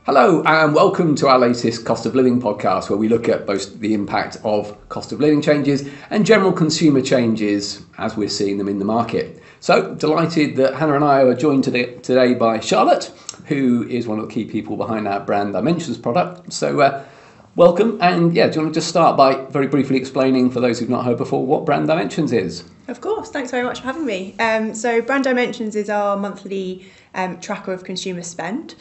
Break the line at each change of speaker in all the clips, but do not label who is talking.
Hello and welcome to our latest Cost of Living podcast, where we look at both the impact of cost of living changes and general consumer changes as we're seeing them in the market. So delighted that Hannah and I are joined today by Charlotte, who is one of the key people behind our Brand Dimensions product. So welcome, and do you want to just start by very briefly explaining, for those who've not heard before, what Brand Dimensions is?
Of course, thanks very much for having me. So Brand Dimensions is our monthly tracker of consumer spend.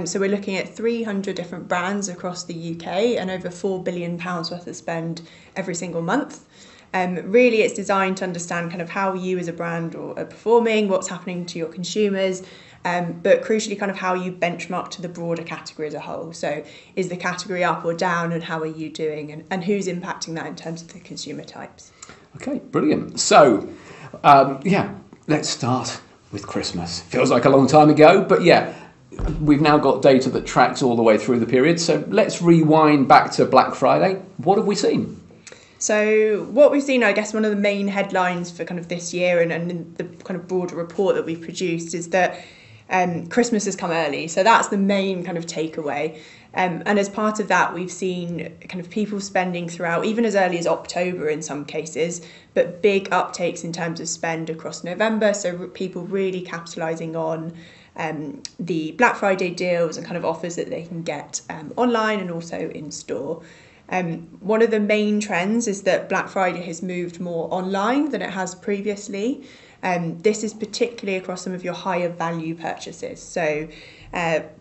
So we're looking at 300 different brands across the UK and over £4 billion worth of spend every single month. Really, it's designed to understand kind of how you as a brand are performing, what's happening to your consumers, but crucially kind of how you benchmark to the broader category as a whole. So is the category up or down, and how are you doing, and who's impacting that in terms of the consumer types?
Okay, brilliant. So, let's start with Christmas. Feels like a long time ago, but we've now got data that tracks all the way through the period. So let's rewind back to Black Friday. What have we seen?
So what we've seen, I guess, one of the main headlines for kind of this year and the kind of broader report that we've produced is that Christmas has come early. So that's the main kind of takeaway. And as part of that, we've seen kind of people spending throughout, even as early as October in some cases, but big uptakes in terms of spend across November. So people really capitalising on the Black Friday deals and kind of offers that they can get online and also in store. One of the main trends is that Black Friday has moved more online than it has previously. This is particularly across some of your higher value purchases. So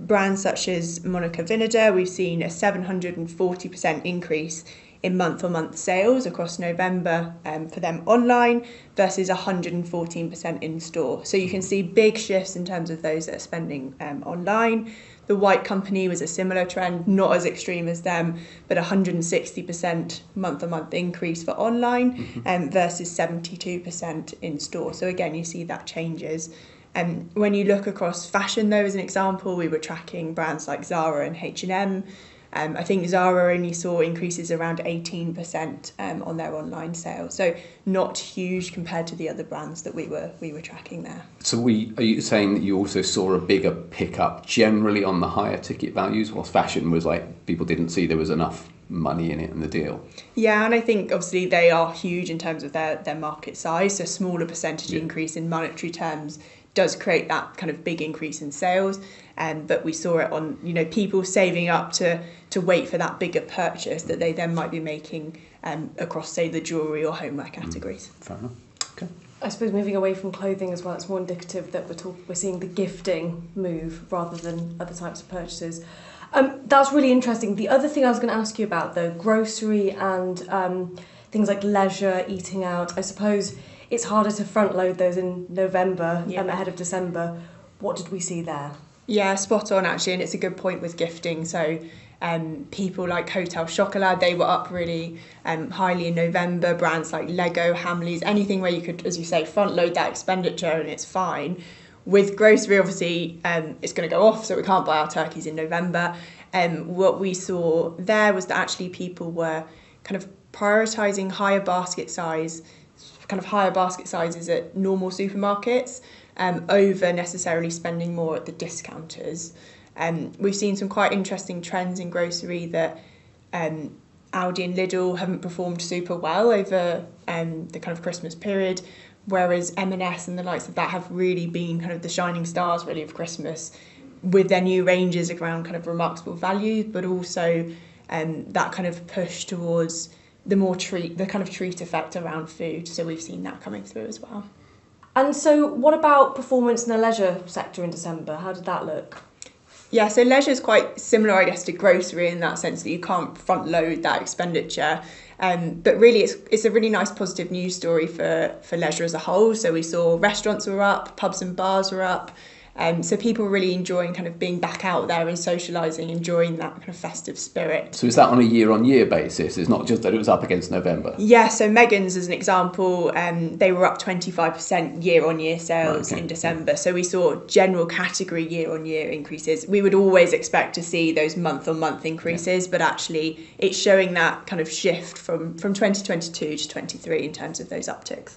brands such as Monica Vinader, we've seen a 740% increase in month-on-month sales across November for them online versus 114% in store. So you can see big shifts in terms of those that are spending online. The White Company was a similar trend, not as extreme as them, but 160% month-on-month increase for online versus 72% in store. So again, you see that changes. When you look across fashion, though, as an example, we were tracking brands like Zara and H&M. I think Zara only saw increases around 18% on their online sales, so not huge compared to the other brands that we were tracking there. So
are you saying that you also saw a bigger pickup generally on the higher ticket values, whilst fashion was like people didn't see there was enough money in it in the deal? Yeah,
and I think obviously they are huge in terms of their market size, so a smaller percentage increase in monetary terms does create that kind of big increase in sales, but we saw it on people saving up to wait for that bigger purchase that they then might be making across, say, the jewellery or homeware categories.
Fair enough. Okay.
I suppose moving away from clothing as well, it's more indicative that we're seeing the gifting move rather than other types of purchases. That's really interesting. The other thing I was going to ask you about, though, grocery and things like leisure, eating out, I suppose it's harder to front load those in November ahead of December. What did we see there?
Yeah, spot on actually, and it's a good point with gifting. So people like Hotel Chocolat, they were up really highly in November. Brands like Lego, Hamleys, anything where you could, as you say, front load that expenditure and it's fine. With grocery, obviously, it's going to go off, so we can't buy our turkeys in November. What we saw there was that actually people were kind of prioritising higher basket sizes at normal supermarkets over necessarily spending more at the discounters. We've seen some quite interesting trends in grocery that Aldi and Lidl haven't performed super well over the kind of Christmas period, whereas M&S and the likes of that have really been kind of the shining stars really of Christmas with their new ranges around kind of remarkable value, but also that kind of push towards the kind of treat effect around food. So we've seen that coming through as well.
And so what about performance in the leisure sector in December? How did that look?
Yeah, so leisure is quite similar, I guess, to grocery in that sense that you can't front load that expenditure. But really, it's a really nice positive news story for leisure as a whole. So we saw restaurants were up, pubs and bars were up. So people were really enjoying kind of being back out there and socialising, enjoying that kind of festive spirit.
So is that on a year-on-year basis? It's not just that it was up against November?
Yeah, so Megan's, as an example, they were up 25% year-on-year sales in December. So we saw general category year-on-year increases. We would always expect to see those month-on-month increases, but actually it's showing that kind of shift from 2022 to 23 in terms of those upticks.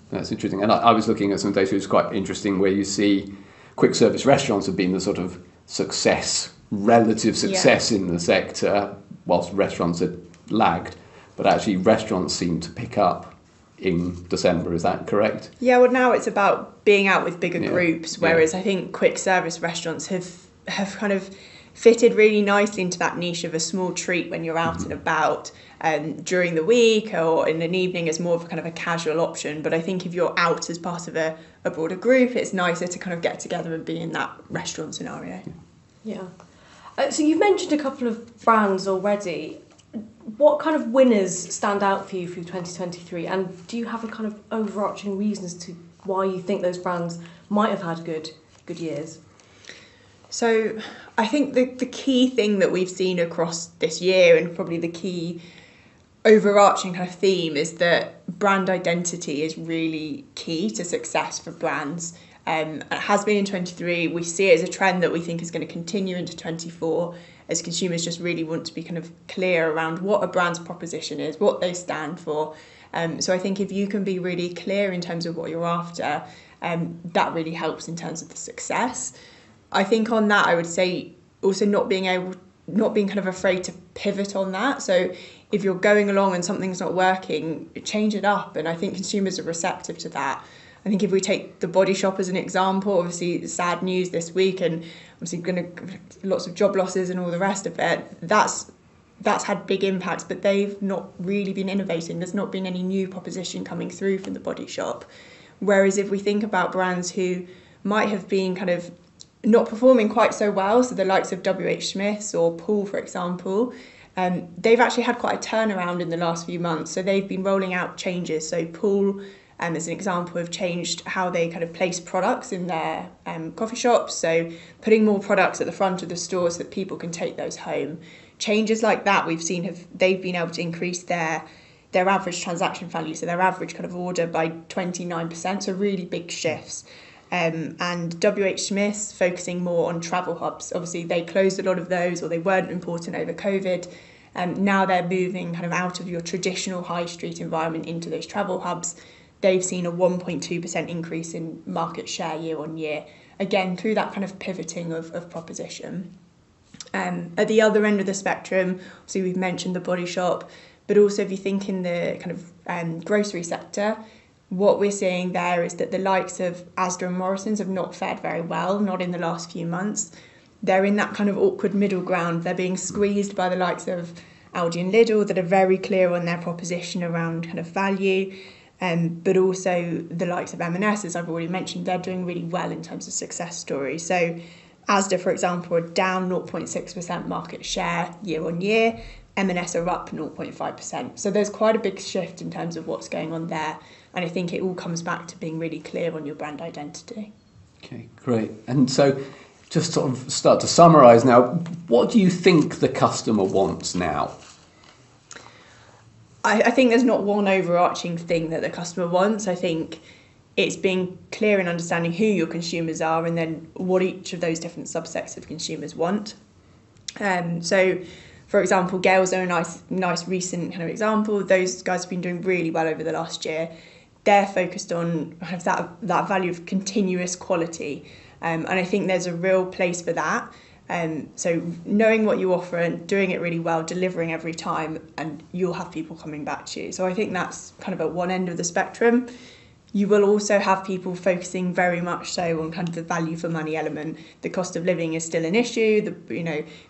That's interesting. And I was looking at some data which is quite interesting, where you see quick service restaurants have been the sort of success relative success in the sector, whilst restaurants had lagged, but actually restaurants seem to pick up in December. Is that correct?
Yeah, well, now it's about being out with bigger groups, whereas I think quick service restaurants have kind of fitted really nicely into that niche of a small treat when you're out and about during the week or in an evening as more of a kind of a casual option. But I think if you're out as part of a broader group, it's nicer to kind of get together and be in that restaurant scenario.
Yeah. So you've mentioned a couple of brands already. What kind of winners stand out for you through 2023? And do you have a kind of overarching reason as to why you think those brands might have had good years?
So I think the key thing that we've seen across this year, and probably the key overarching kind of theme, is that brand identity is really key to success for brands. It has been in 23. We see it as a trend that we think is going to continue into 24, as consumers just really want to be kind of clear around what a brand's proposition is, what they stand for. So I think if you can be really clear in terms of what you're after, that really helps in terms of the success. I think on that, I would say also not being kind of afraid to pivot on that. So if you're going along and something's not working, change it up. And I think consumers are receptive to that. I think if we take the Body Shop as an example, obviously sad news this week, and obviously lots of job losses and all the rest of it, that's had big impacts, but they've not really been innovating. There's not been any new proposition coming through from the Body Shop. Whereas if we think about brands who might have been kind of not performing quite so well, so the likes of WH Smith's or Pool, for example, they've actually had quite a turnaround in the last few months. So they've been rolling out changes. So Pool, as an example, have changed how they kind of place products in their coffee shops. So putting more products at the front of the store so that people can take those home. Changes like that we've seen they've been able to increase their average transaction value, so their average kind of order by 29%. So really big shifts. And WH Smith's focusing more on travel hubs. Obviously, they closed a lot of those, or they weren't important over COVID. Now they're moving kind of out of your traditional high street environment into those travel hubs. They've seen a 1.2% increase in market share year on year, again through that kind of pivoting of proposition. At the other end of the spectrum, obviously we've mentioned the Body Shop, but also if you think in the kind of grocery sector, what we're seeing there is that the likes of Asda and Morrison's have not fared very well, not in the last few months. They're in that kind of awkward middle ground. They're being squeezed by the likes of Aldi and Lidl that are very clear on their proposition around kind of value. But also the likes of M&S, as I've already mentioned, they're doing really well in terms of success stories. So Asda, for example, are down 0.6% market share year on year. M&S are up 0.5%. So there's quite a big shift in terms of what's going on there. And I think it all comes back to being really clear on your brand identity. Okay,
great. And so just sort of start to summarise now, what do you think the customer wants now?
I think there's not one overarching thing that the customer wants. I think it's being clear in understanding who your consumers are and then what each of those different subsets of consumers want. So, for example, Gales are a nice recent kind of example. Those guys have been doing really well over the last year. They're focused on kind of that value of continuous quality. And I think there's a real place for that. So knowing what you offer and doing it really well, delivering every time, and you'll have people coming back to you. So I think that's kind of at one end of the spectrum. You will also have people focusing very much so on kind of the value for money element. The cost of living is still an issue.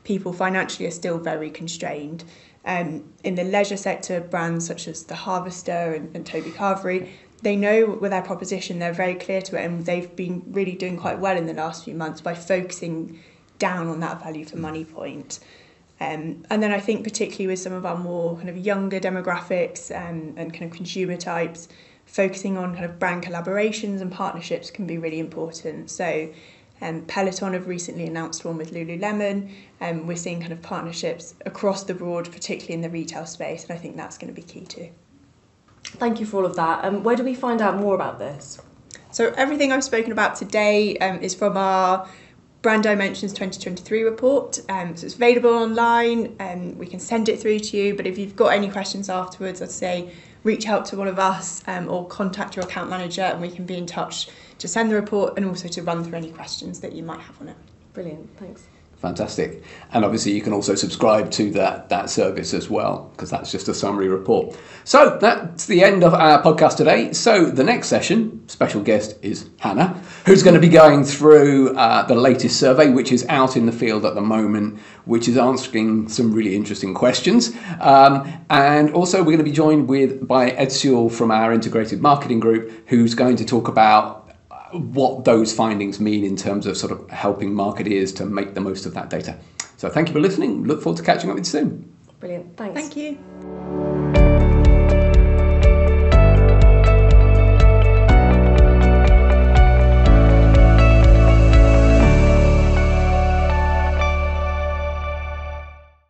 People financially are still very constrained. In the leisure sector, brands such as the Harvester and Toby Carvery, they know with their proposition, they're very clear to it, and they've been really doing quite well in the last few months by focusing down on that value for money point. And then I think particularly with some of our more kind of younger demographics and kind of consumer types, focusing on kind of brand collaborations and partnerships can be really important. So Peloton have recently announced one with Lululemon, and we're seeing kind of partnerships across the board, particularly in the retail space, and I think that's going to be key too.
Thank you for all of that. Where do we find out more about this?
So everything I've spoken about today is from our Brand Dimensions 2023 report. So it's available online, and we can send it through to you. But if you've got any questions afterwards, I'd say reach out to one of us or contact your account manager, and we can be in touch to send the report and also to run through any questions that you might have on it.
Brilliant, thanks.
Fantastic. And obviously you can also subscribe to that service as well, because that's just a summary report. So that's the end of our podcast today. So the next session, special guest is Hannah, who's going to be going through the latest survey, which is out in the field at the moment, which is asking some really interesting questions. And also we're going to be joined by Ed Sewell from our integrated marketing group, who's going to talk about what those findings mean in terms of sort of helping marketeers to make the most of that data. So thank you for listening. Look forward to catching up with you soon.
Brilliant. Thanks.
Thank you.